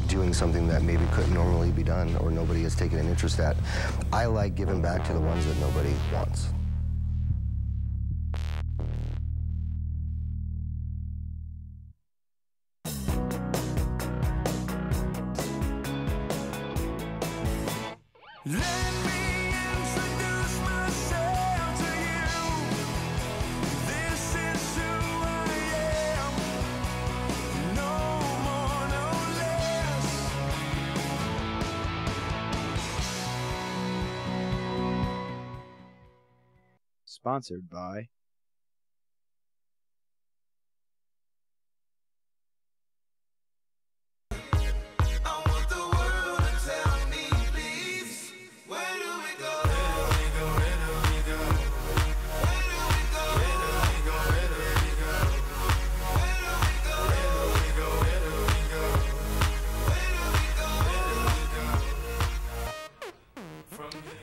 doing something that maybe couldn't normally be done or nobody has taken an interest at. I like giving back to the ones that nobody wants. Let me introduce myself to you. This is who I am. No more, no less. Sponsored by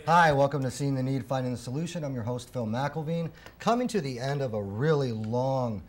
Hi, welcome to Seeing the Need, Finding the Solution. I'm your host, Phil McIlveen, coming to the end of a really long,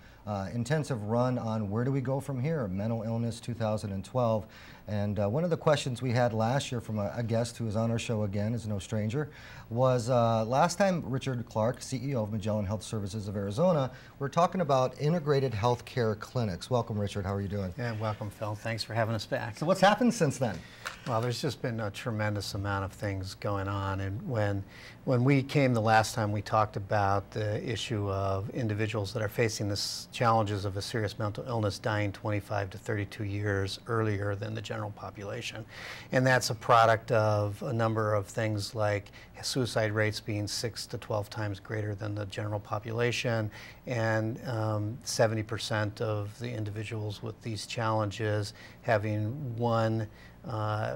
intensive run on where do we go from here, Mental Illness 2012. And one of the questions we had last year from a guest who was on our show again, is no stranger, was last time Richard Clarke, CEO of Magellan Health Services of Arizona, we're talking about integrated healthcare clinics. Welcome, Richard. How are you doing? Yeah, welcome, Phil. Thanks for having us back. So what's happened since then? Well, there's just been a tremendous amount of things going on. And when we came the last time, we talked about the issue of individuals that are facing the challenges of a serious mental illness dying 25 to 32 years earlier than the general population. And that's a product of a number of things like suicide rates being 6 to 12 times greater than the general population, and 70% of the individuals with these challenges having one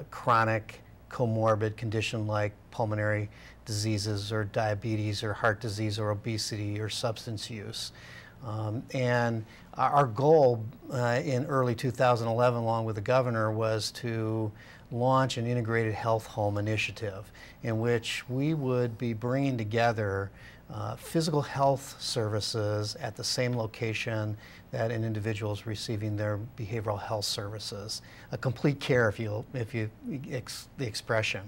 chronic comorbid condition like pulmonary diseases or diabetes or heart disease or obesity or substance use. And our goal in early 2011, along with the governor, was to launch an integrated health home initiative in which we would be bringing together physical health services at the same location that an individual is receiving their behavioral health services. A complete care, if you the expression.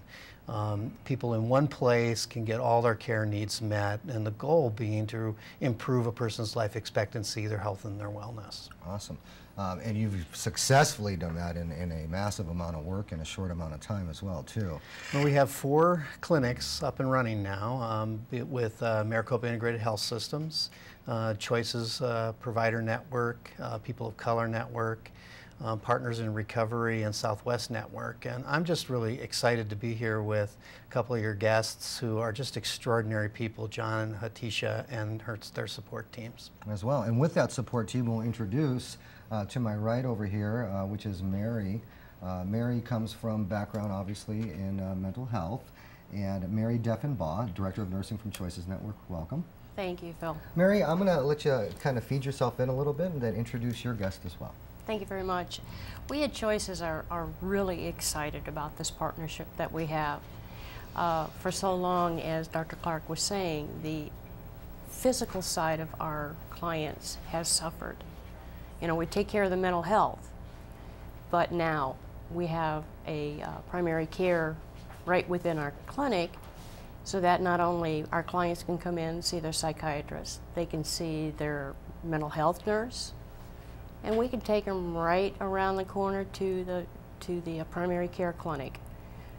People in one place can get all their care needs met, and the goal being to improve a person's life expectancy, their health, and their wellness. Awesome. And you've successfully done that in a massive amount of work in a short amount of time as well, too. Well, we have 4 clinics up and running now with Maricopa Integrated Health Systems, Choices Provider Network, People of Color Network, Partners in Recovery, and Southwest Network. And I'm just really excited to be here with a couple of your guests who are just extraordinary people, Jon and Hattisha and their support teams. As well. And with that support team, we'll introduce to my right over here, which is Mary. Mary comes from background, obviously, in mental health. And Mary Deffenbaugh, Director of Nursing from Choices Network. Welcome. Thank you, Phil. Mary, I'm going to let you kind of feed yourself in a little bit and then introduce your guest as well. Thank you very much. We at Choices are really excited about this partnership that we have. For so long, as Dr. Clarke was saying, the physical side of our clients has suffered. You know, we take care of the mental health, but now we have a primary care right within our clinic, so that not only our clients can come in and see their psychiatrist, they can see their mental health nurse, and we can take them right around the corner to the primary care clinic.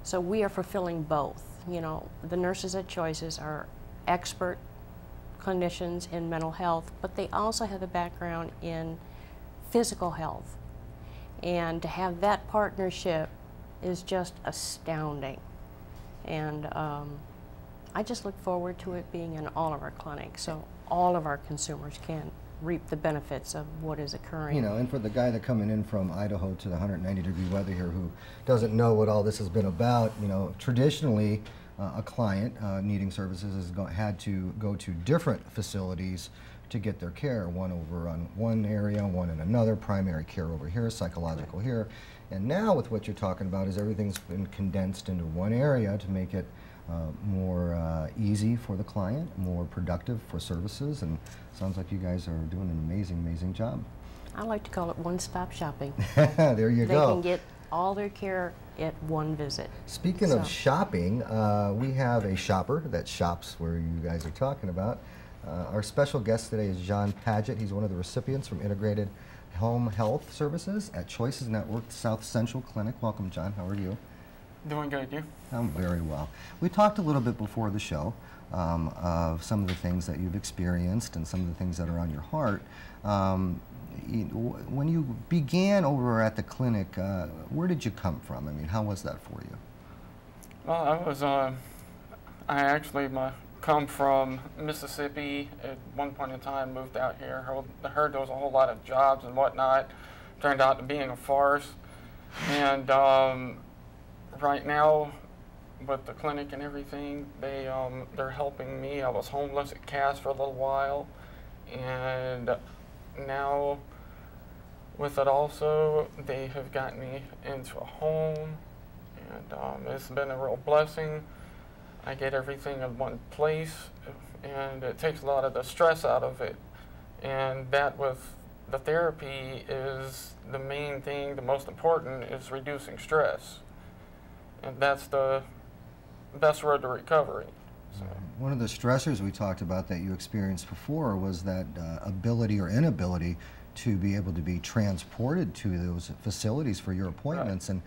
So we are fulfilling both. You know, the nurses at Choices are expert clinicians in mental health, but they also have a background in physical health. And to have that partnership is just astounding. And I just look forward to it being in all of our clinics, so all of our consumers can reap the benefits of what is occurring. You know, and for the guy that coming in from Idaho to the 190-degree weather here who doesn't know what all this has been about, you know, traditionally a client needing services has had to go to different facilities to get their care, one over on one area, one in another, primary care over here, psychological here. And now with what you're talking about is everything's been condensed into one area to make it more easy for the client, more productive for services, and sounds like you guys are doing an amazing, amazing job. I like to call it one-stop shopping. There you go. They can get all their care at one visit. Speaking So- of shopping, we have a shopper that shops where you guys are talking about. Our special guest today is Jon Padgett. He's one of the recipients from Integrated Home Health Services at Choices Network South Central Clinic. Welcome, Jon. How are you? Doing good, you? I'm very well. We talked a little bit before the show of some of the things that you've experienced and some of the things that are on your heart. When you began over at the clinic, where did you come from? I mean, how was that for you? Well, I actually come from Mississippi. At one point in time, moved out here. Heard there was a whole lot of jobs and whatnot. Turned out to being a farce. And right now, with the clinic and everything, they're helping me. I was homeless at Cass for a little while, and now with it also, they have gotten me into a home, and it's been a real blessing. I get everything in one place, and it takes a lot of the stress out of it. And that with the therapy is the main thing, the most important is reducing stress. And that's the best road to recovery. So. One of the stressors we talked about that you experienced before was that ability or inability to be able to be transported to those facilities for your appointments, right.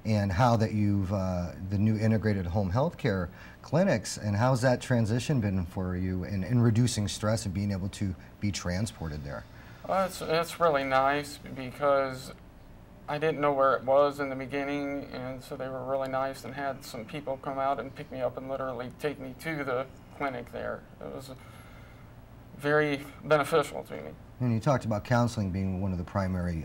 And how that you've, the new integrated home health care clinics, and how's that transition been for you in reducing stress and being able to be transported there? It's really nice because I didn't know where it was in the beginning, and so they were really nice and had some people come out and pick me up and literally take me to the clinic there. It was very beneficial to me. And you talked about counseling being one of the primary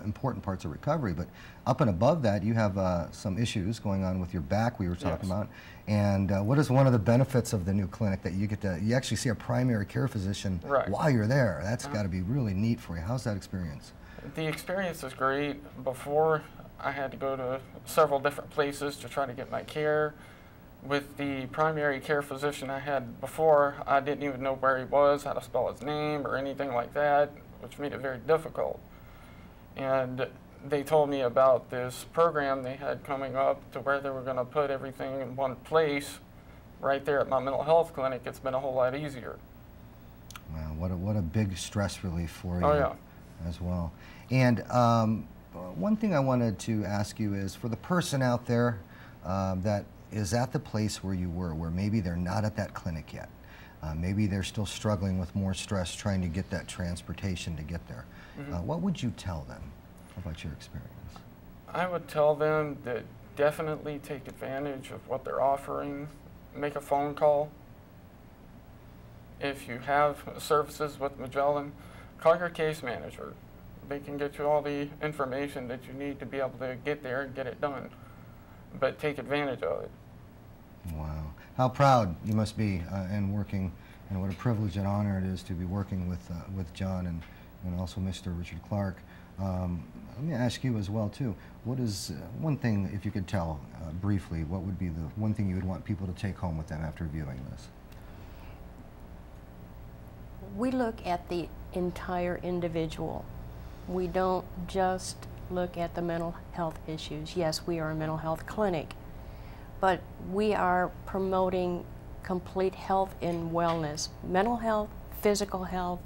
important parts of recovery, but up and above that, you have some issues going on with your back we were talking about. And what is one of the benefits of the new clinic that you get to, you actually see a primary care physician while you're there? That's got to be really neat for you. How's that experience? The experience is great. Before, I had to go to several different places to try to get my care. With the primary care physician I had before, I didn't even know where he was, how to spell his name or anything like that, which made it very difficult. And they told me about this program they had coming up to where they were going to put everything in one place right there at my mental health clinic. It's been a whole lot easier. Wow, what a big stress relief for you as well. And one thing I wanted to ask you is, for the person out there that is at the place where you were, where maybe they're not at that clinic yet, maybe they're still struggling with more stress trying to get that transportation to get there, what would you tell them about your experience? I would tell them that definitely take advantage of what they're offering. Make a phone call. If you have services with Magellan, call your case manager. They can get you all the information that you need to be able to get there and get it done. But take advantage of it. Wow. How proud you must be in working, and what a privilege and honor it is to be working with Jon and also Mr. Richard Clarke. Let me ask you as well, too. What is one thing, if you could tell briefly, what would be the one thing you would want people to take home with them after viewing this? We look at the entire individual. We don't just look at the mental health issues. Yes, we are a mental health clinic, but we are promoting complete health and wellness, mental health, physical health,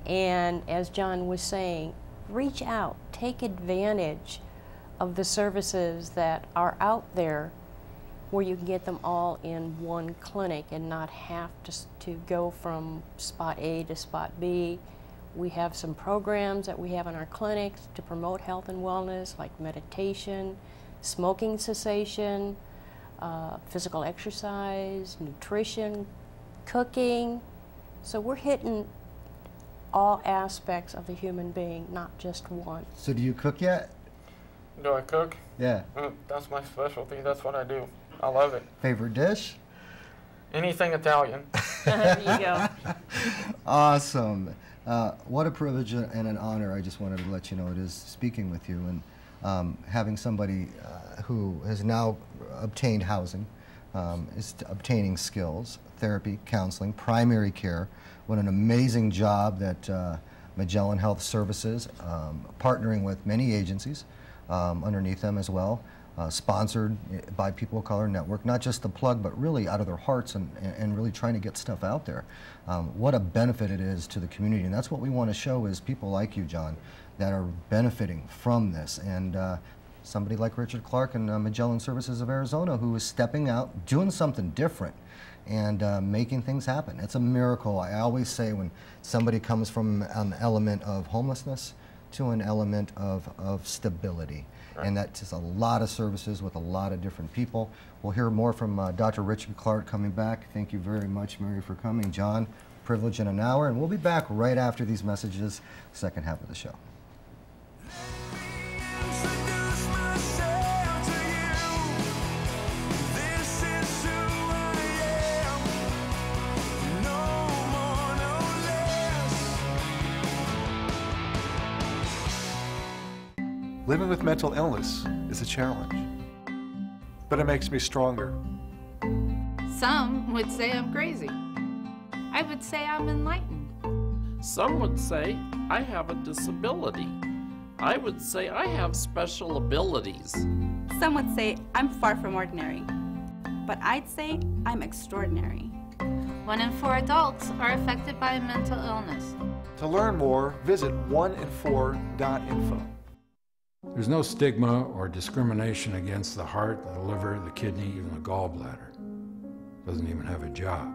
and as Jon was saying, reach out, take advantage of the services that are out there where you can get them all in one clinic and not have to go from spot A to spot B. We have some programs that we have in our clinics to promote health and wellness, like meditation, smoking cessation, physical exercise, nutrition, cooking. So we're hitting all aspects of the human being, not just one. So do you cook yet? Do I cook? Yeah. That's my specialty. That's what I do. I love it. Favorite dish? Anything Italian. There you go. Awesome. What a privilege and an honor. I just wanted to let you know it is speaking with you, and having somebody who has now obtained housing, is obtaining skills, therapy, counseling, primary care. What an amazing job that Magellan Health Services, partnering with many agencies, underneath them as well. Sponsored by People of Color Network, not just the plug, but really out of their hearts and really trying to get stuff out there. What a benefit it is to the community, and that's what we want to show is people like you, Jon, that are benefiting from this. And somebody like Richard Clarke and Magellan Services of Arizona, who is stepping out, doing something different, and making things happen. It's a miracle. I always say when somebody comes from an element of homelessness to an element of stability. Right. And that's just a lot of services with a lot of different people. We'll hear more from Dr. Richard Clarke coming back. Thank you very much, Mary, for coming. Jon, privilege in an hour, and we'll be back right after these messages, second half of the show. Living with mental illness is a challenge, but it makes me stronger. Some would say I'm crazy. I would say I'm enlightened. Some would say I have a disability. I would say I have special abilities. Some would say I'm far from ordinary, but I'd say I'm extraordinary. 1 in 4 adults are affected by mental illness. To learn more, visit oneinfour.info. There's no stigma or discrimination against the heart, the liver, the kidney, even the gallbladder. Doesn't even have a job.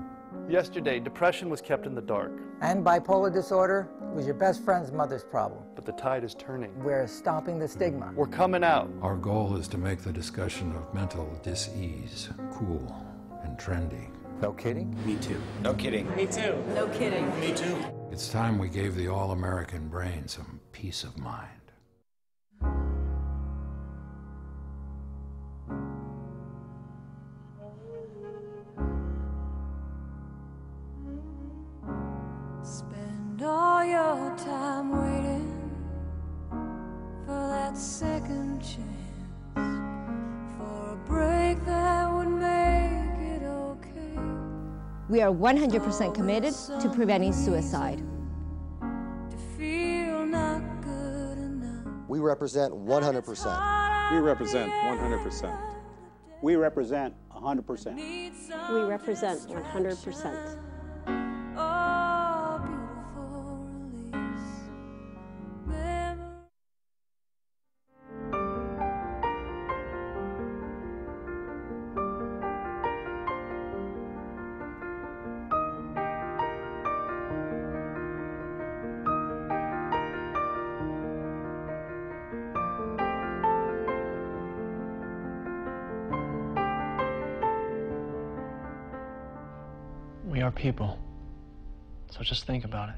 Yesterday, depression was kept in the dark. And bipolar disorder was your best friend's mother's problem. But the tide is turning. We're stopping the stigma. We're coming out. Our goal is to make the discussion of mental dis-ease cool and trendy. No kidding? Me too. No kidding. Me too. No kidding. Me too. It's time we gave the all-American brain some peace of mind. Spend all your time waiting for that second chance, for a break that would make it okay. We are 100% committed to preventing suicide. To feel not good enough. We represent 100%. We represent 100%. We represent 100%. We represent 100%. We are people, so just think about it.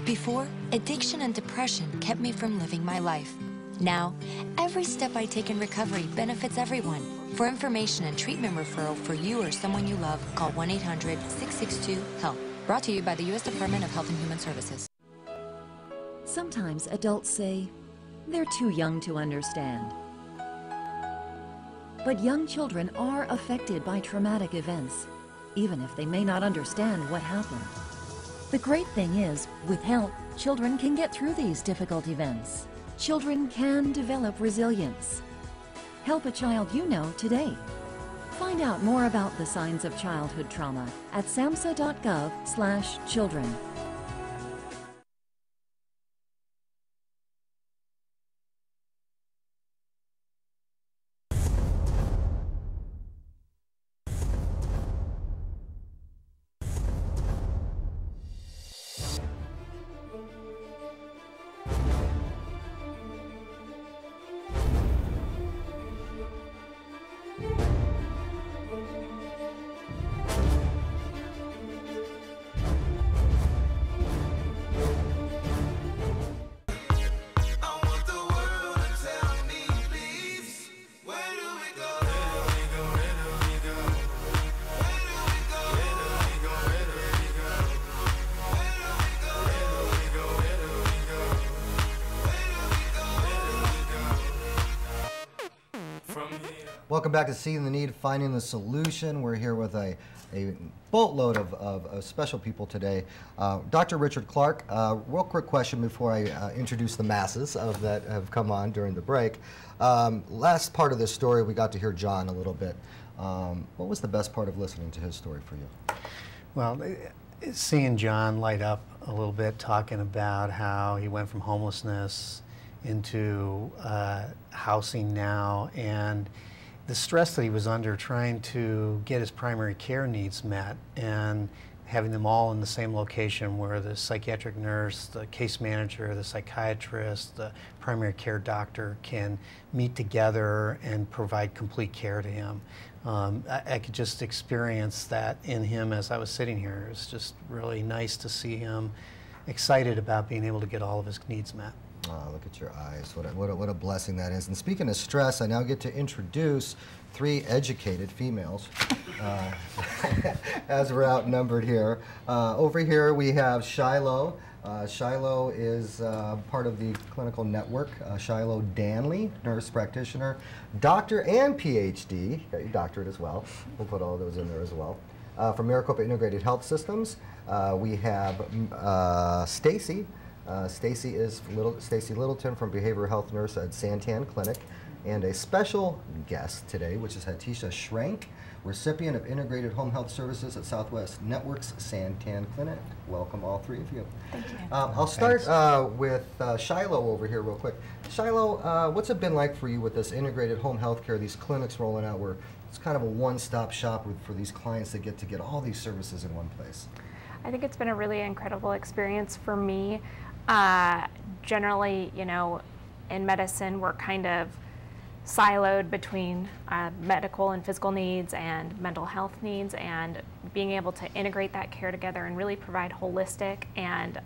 Before, addiction and depression kept me from living my life. Now, every step I take in recovery benefits everyone. For information and treatment referral for you or someone you love, call 1-800-662-HELP. Brought to you by the U.S. Department of Health and Human Services. Sometimes adults say they're too young to understand. But young children are affected by traumatic events, even if they may not understand what happened. The great thing is, with help, children can get through these difficult events. Children can develop resilience. Help a child you know today. Find out more about the signs of childhood trauma at samhsa.gov/children. Welcome back to Seeing the Need, Finding the Solution. We're here with a boatload of special people today. Dr. Richard Clarke, real quick question before I introduce the masses that have come on during the break. Last part of this story, we got to hear Jon a little bit. What was the best part of listening to his story for you? Well, seeing Jon light up a little bit, talking about how he went from homelessness into housing now, and the stress that he was under trying to get his primary care needs met, and having them all in the same location where the psychiatric nurse, the case manager, the psychiatrist, the primary care doctor can meet together and provide complete care to him. I could just experience that in him as I was sitting here. It was just really nice to see him excited about being able to get all of his needs met. Oh, look at your eyes. What a blessing that is. And speaking of stress, I now get to introduce 3 educated females as we're outnumbered here. Over here we have Shiloh. Shiloh is part of the clinical network. Shiloh Danley, nurse practitioner, doctor and PhD. Got your doctorate as well. We'll put all those in there as well. From Maricopa Integrated Health Systems, we have Stacey. Stacey is Stacey Littleton from Behavioral Health Nurse at Santan Clinic, and a special guest today, which is Hattisha Schrank, recipient of Integrated Home Health Services at Southwest Network's Santan Clinic. Welcome, all 3 of you. Thank you. I'll start with Shiloh over here real quick. Shiloh, what's it been like for you with this integrated home health care, these clinics rolling out where it's kind of a one-stop shop for these clients that get to get all these services in one place? I think it's been a really incredible experience for me. Generally, you know, in medicine, we're kind of siloed between medical and physical needs and mental health needs, and being able to integrate that care together and really provide holistic and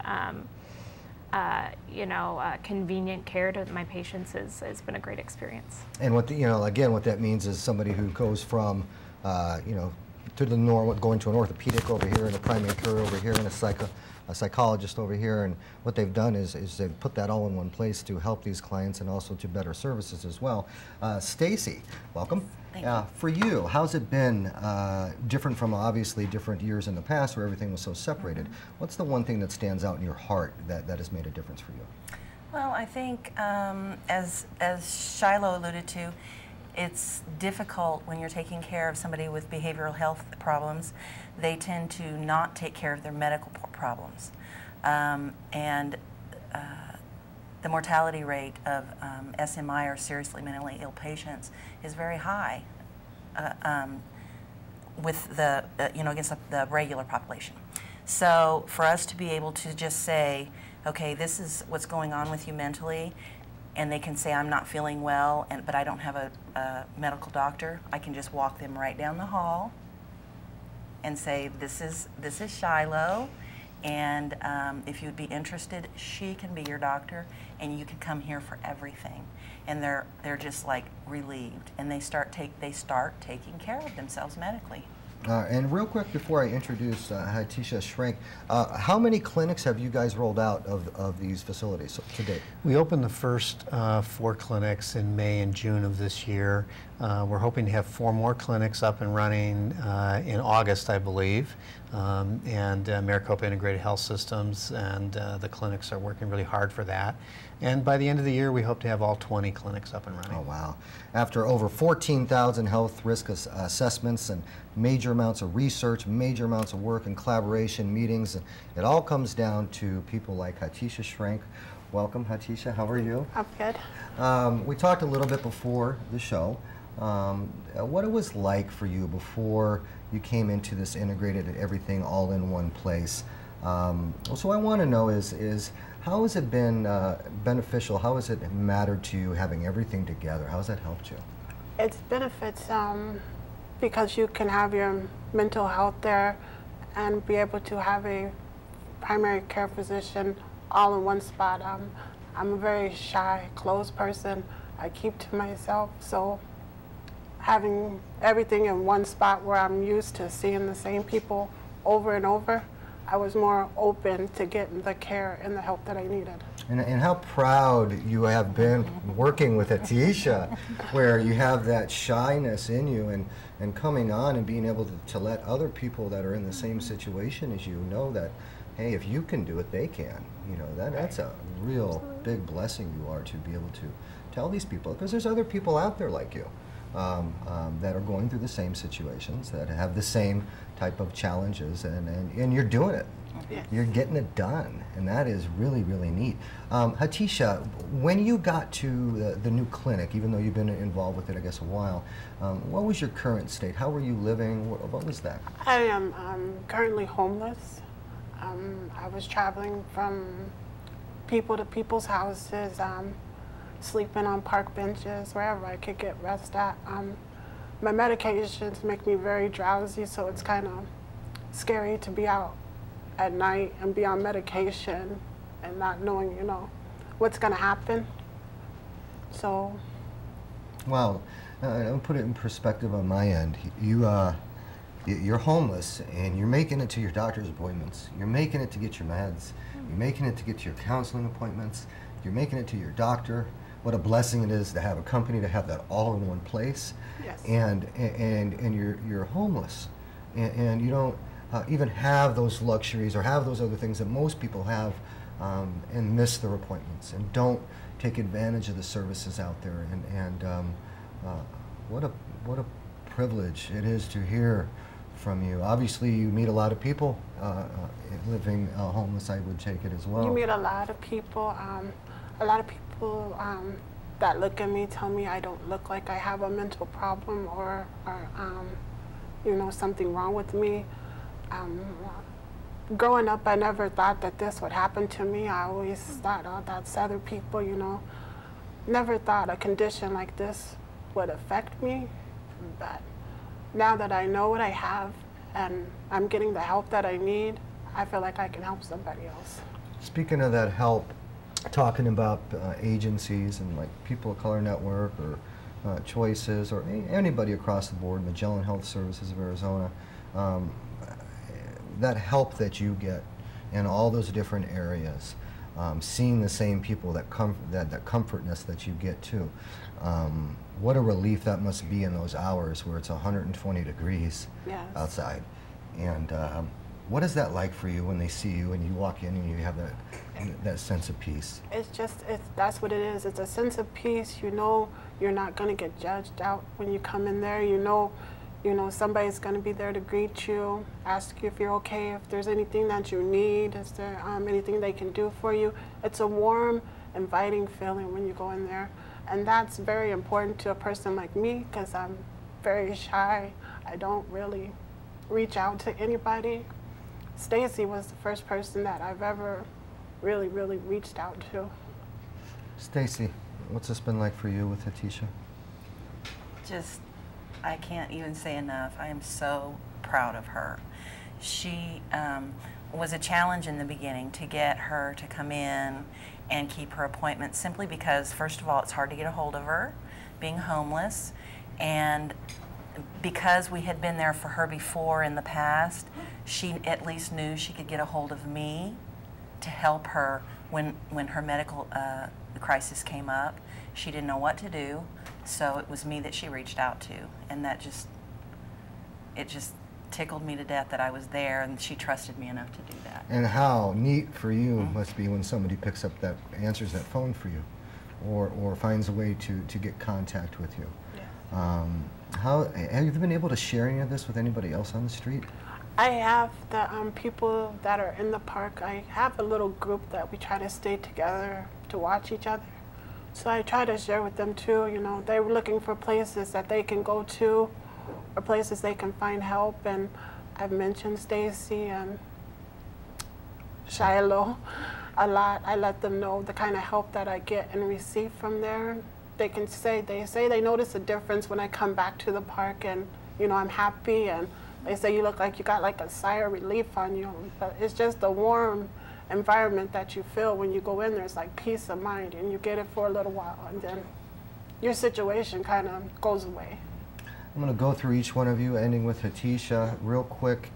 convenient care to my patients has been a great experience. And what again, what that means is somebody who goes from to the normal, going to an orthopedic over here and a primary care over here and a psychologist over here, and what they've done is they've put that all in one place to help these clients and also to better services as well. Stacey, welcome. Thank you. For you, how's it been different from obviously different years in the past where everything was so separated? What's the one thing that stands out in your heart that has made a difference for you? Well, I think as Shiloh alluded to, it's difficult when you're taking care of somebody with behavioral health problems. They tend to not take care of their medical problems. And the mortality rate of SMI, or seriously mentally ill patients, is very high with the, against the regular population. So for us to be able to just say, okay, this is what's going on with you mentally, and they can say, I'm not feeling well, but I don't have a medical doctor, I can just walk them right down the hall and say, this is Shiloh, and if you'd be interested, she can be your doctor, and you can come here for everything. And they're just like relieved, and they start taking care of themselves medically. And real quick before I introduce Hattisha Schrank, how many clinics have you guys rolled out of these facilities to date? We opened the first 4 clinics in May and June of this year. We're hoping to have 4 more clinics up and running in August, I believe. And Maricopa Integrated Health Systems and the clinics are working really hard for that. And by the end of the year, we hope to have all 20 clinics up and running. Oh, wow. After over 14,000 health risk assessments and major amounts of research, major amounts of work and collaboration, meetings, it all comes down to people like Hattisha Schrank. Welcome, Hattisha. How are you? I'm good. We talked a little bit before the show. What it was like for you before you came into this integrated everything all in one place. So I want to know is how has it been beneficial? How has it mattered to you having everything together? How has that helped you? It's benefits because you can have your mental health there and be able to have a primary care physician all in one spot. I'm a very shy, closed person. I keep to myself, so having everything in one spot where I'm used to seeing the same people over and over, I was more open to getting the care and the help that I needed. And how proud you have been working with Hattisha, where you have that shyness in you, and coming on and being able to let other people that are in the same situation as you know that, hey, if you can do it, they can. You know, that's a real big blessing you are to be able to tell these people, because there's other people out there like you that are going through the same situations, that have the same type of challenges, and you're doing it. Yes. You're getting it done, and that is really, really neat. Hattisha, when you got to the new clinic, even though you've been involved with it, I guess, a while, what was your current state? How were you living? What was that? I am currently homeless. I was traveling from people to people's houses, sleeping on park benches, wherever I could get rest at. My medications make me very drowsy, so it's kind of scary to be out at night and be on medication and not knowing, you know, what's going to happen. So. Wow. I'll put it in perspective on my end. You're homeless, and you're making it to your doctor's appointments. You're making it to get your meds. You're making it to get to your counseling appointments. You're making it to your doctor. What a blessing it is to have a company, to have that all in one place. Yes. And you're homeless, and you don't even have those luxuries or have those other things that most people have, and miss their appointments and don't take advantage of the services out there. And what a privilege it is to hear from you. Obviously, you meet a lot of people living homeless. I would take it as well. You meet a lot of people. That look at me, tell me I don't look like I have a mental problem or you know, something wrong with me. Growing up, I never thought that this would happen to me. I always thought, oh, that's other people, you know. Never thought a condition like this would affect me. But now that I know what I have and I'm getting the help that I need, I feel like I can help somebody else. Speaking of that help, talking about agencies and like People of Color Network or Choices or anybody across the board, Magellan Health Services of Arizona, that help that you get in all those different areas, seeing the same people, that comfortness that you get too. What a relief that must be in those hours where it's 120 degrees outside. And what is that like for you when they see you and you walk in and you have that sense of peace? That's what it is. It's a sense of peace. You know you're not going to get judged out when you come in there. You know somebody's going to be there to greet you, ask you if you're okay, if there's anything that you need, is there anything they can do for you. It's a warm, inviting feeling when you go in there. And that's very important to a person like me because I'm very shy. I don't really reach out to anybody. Stacey was the first person that I've ever really, really reached out to. Stacey, what's this been like for you with Hattisha? Just, I can't even say enough. I am so proud of her. She was a challenge in the beginning to get her to come in and keep her appointments, simply because, first of all, it's hard to get a hold of her, being homeless, and because we had been there for her before in the past, she at least knew she could get a hold of me to help her when her medical crisis came up. She didn't know what to do, so it was me that she reached out to, and that it just tickled me to death that I was there and she trusted me enough to do that. And how neat for you must be when somebody picks up answers that phone for you, or finds a way to get contact with you. Yeah. How have you been able to share any of this with anybody else on the street? I have the people that are in the park. I have a little group that we try to stay together to watch each other. So I try to share with them too. You know, they were looking for places that they can go to, or places they can find help. And I've mentioned Stacey and Shiloh a lot. I let them know the kind of help that I get and receive from there. They say they notice a difference when I come back to the park, and you know, I'm happy, and they say you look like you got like a sigh of relief on you. But it's just the warm environment that you feel when you go in there. It's like peace of mind, and you get it for a little while, and then your situation kind of goes away. I'm going to go through each one of you, ending with Hattisha real quick.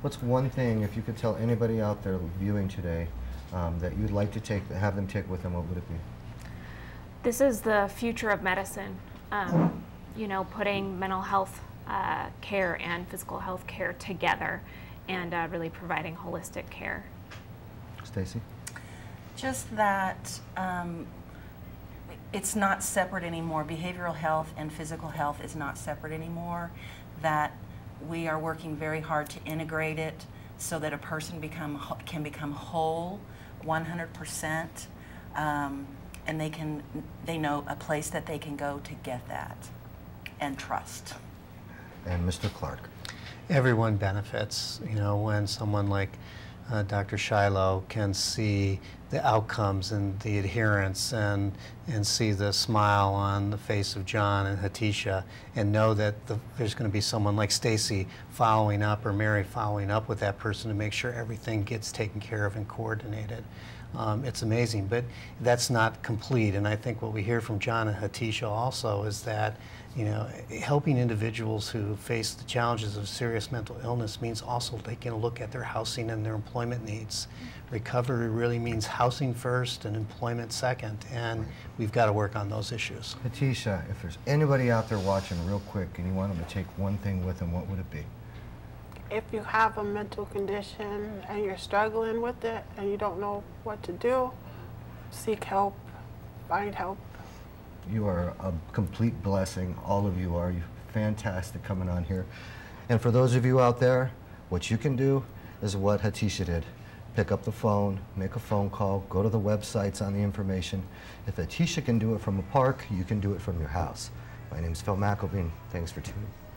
What's one thing, if you could tell anybody out there viewing today, that you'd like to have them take with them, what would it be? This is the future of medicine. You know, putting mental health care and physical health care together and really providing holistic care. Stacey? Just that it's not separate anymore. Behavioral health and physical health is not separate anymore. That we are working very hard to integrate it so that a person can become whole 100%, and they know a place that they can go to get that and trust. And Mr. Clarke? Everyone benefits, you know, when someone like Dr. Shiloh can see the outcomes and the adherence and see the smile on the face of Jon and Hattisha and know that there's going to be someone like Stacey following up, or Mary following up with that person to make sure everything gets taken care of and coordinated. It's amazing, but that's not complete. And I think what we hear from Jon and Hattisha also is that, you know, helping individuals who face the challenges of serious mental illness means also taking a look at their housing and their employment needs. Recovery really means housing first and employment second, and we've got to work on those issues. Hattisha, if there's anybody out there watching real quick and you want them to take one thing with them, what would it be? If you have a mental condition and you're struggling with it and you don't know what to do, seek help, find help. You are a complete blessing. All of you are. You're fantastic coming on here. And for those of you out there, what you can do is what Hattisha did. Pick up the phone, make a phone call, go to the websites on the information. If Hattisha can do it from a park, you can do it from your house. My name is Phil McIlveen. Thanks for tuning in.